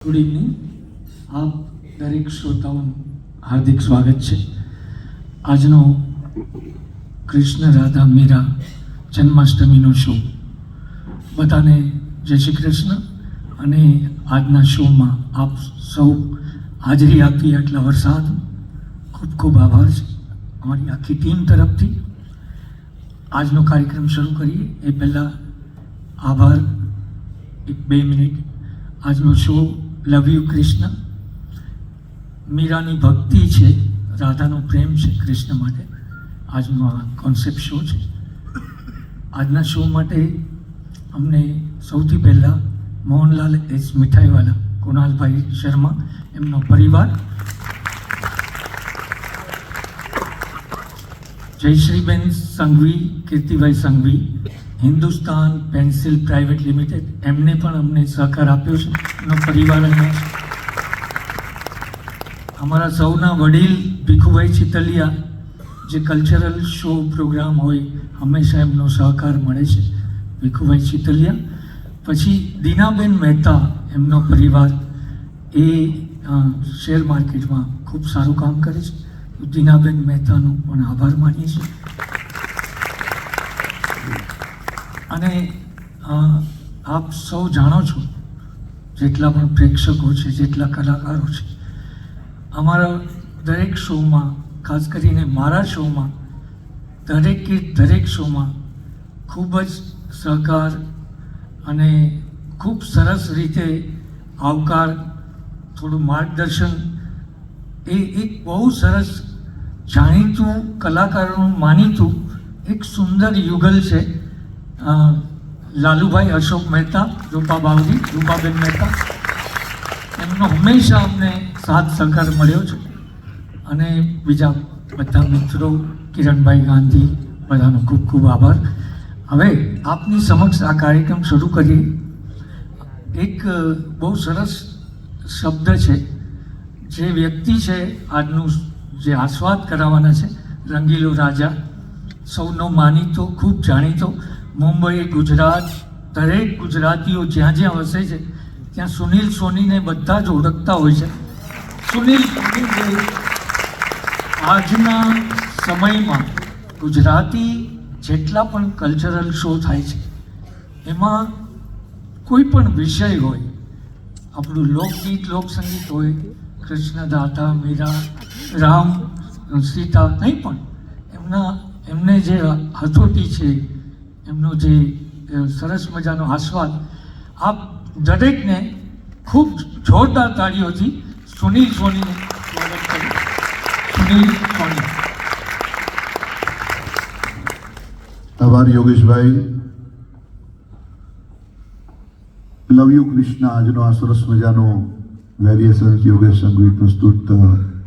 Good evening. આપ દરેક શ્રોતાઓનું હાર્દિક સ્વાગત છે. આજનો કૃષ્ણ રાધા મીરા જન્માષ્ટમીનો શો. બધાને જય શ્રી કૃષ્ણ. અને આજના શોમાં આપ સૌ હાજરી આપી આટલા વરસાદ ખૂબ ખૂબ આભાર છે અમારી આખી ટીમ તરફથી. આજનો કાર્યક્રમ શરૂ કરીએ એ પહેલાં આભાર. 2 મિનિટ. આજનો શો લવ યુ કૃષ્ણ. મીરાની ભક્તિ છે, રાધાનો પ્રેમ છે કૃષ્ણ માટે. આજનો આ કોન્સેપ્ટ શો છે. આજના શો માટે અમને સૌથી પહેલાં મોહનલાલ એસ મીઠાઈવાલા, કુણાલભાઈ શર્મા, એમનો પરિવાર, Jayshreeben Sanghvi, Kirtibhai Sanghvi, Hindustan pencil private limited, એમને પણ અમને સહકાર આપ્યો છે. એમનો પરિવાર અહીંયા છે. અમારા સૌના વડીલ ભીખુભાઈ ચિતલિયા, જે કલ્ચરલ શો પ્રોગ્રામ હોય હંમેશા એમનો સહકાર મળે છે, ભીખુભાઈ ચિતલિયા. પછી દીનાબેન મહેતા, એમનો પરિવાર, એ શેર માર્કેટમાં ખૂબ સારું કામ કરે છે. દીનાબેન મહેતાનો પણ આભાર માનીએ છીએ. અને આપ સૌ જાણો છો, જેટલા પણ પ્રેક્ષકો છે, જેટલા કલાકારો છે, અમારા દરેક શોમાં, ખાસ કરીને મારા શોમાં, દરેક શોમાં ખૂબ જ સહકાર અને ખૂબ સરસ રીતે આવકાર, થોડું માર્ગદર્શન, એ એક બહુ સરસ જાણીતું કલાકારોનું માનીતું એક સુંદર યુગલ છે. લાલુભાઈ અશોક મહેતા, રૂપાબેન મહેતા, એમનો હંમેશા અમને સાથ સહકાર મળ્યો છે. અને બીજા બધા મિત્રો, કિરણભાઈ ગાંધી, બધાનો ખૂબ ખૂબ આભાર. હવે આપની સમક્ષ આ કાર્યક્રમ શરૂ કરીએ. એક બહુ સરસ શબ્દ છે, જે વ્યક્તિ છે આજનું જે આસ્વાદ કરાવવાના છે, રંગીલો રાજા, સૌનો માનીતો, ખૂબ જાણીતો, મુંબઈ, ગુજરાત, દરેક ગુજરાતીઓ જ્યાં જ્યાં વસે છે ત્યાં સુનિલ સોનીને બધા જ ઓળખતા હોય છે. સુનિલ સોની જે આજના સમયમાં ગુજરાતી જેટલા પણ કલ્ચરલ શો થાય છે એમાં કોઈ પણ વિષય હોય, આપણું લોકગીત, લોકસંગીત હોય, કૃષ્ણ, રાધા, મીરા, રામ, સીતા, કંઈ પણ, એમને જે હથોટી છે, એમનો જે સરસ મજાનો આસ્વાદ, આપ દરેકને ખૂબ જોરદાર તાળીઓથી સુનિલ સોનીને સ્વાગત કર્યું. સુનિલ સોની. આભાર યોગેશભાઈ. લવ યુ કૃષ્ણ આજનો આ સરસ મજાનો વેરિએશન યોગેશ સંઘવી પ્રસ્તુત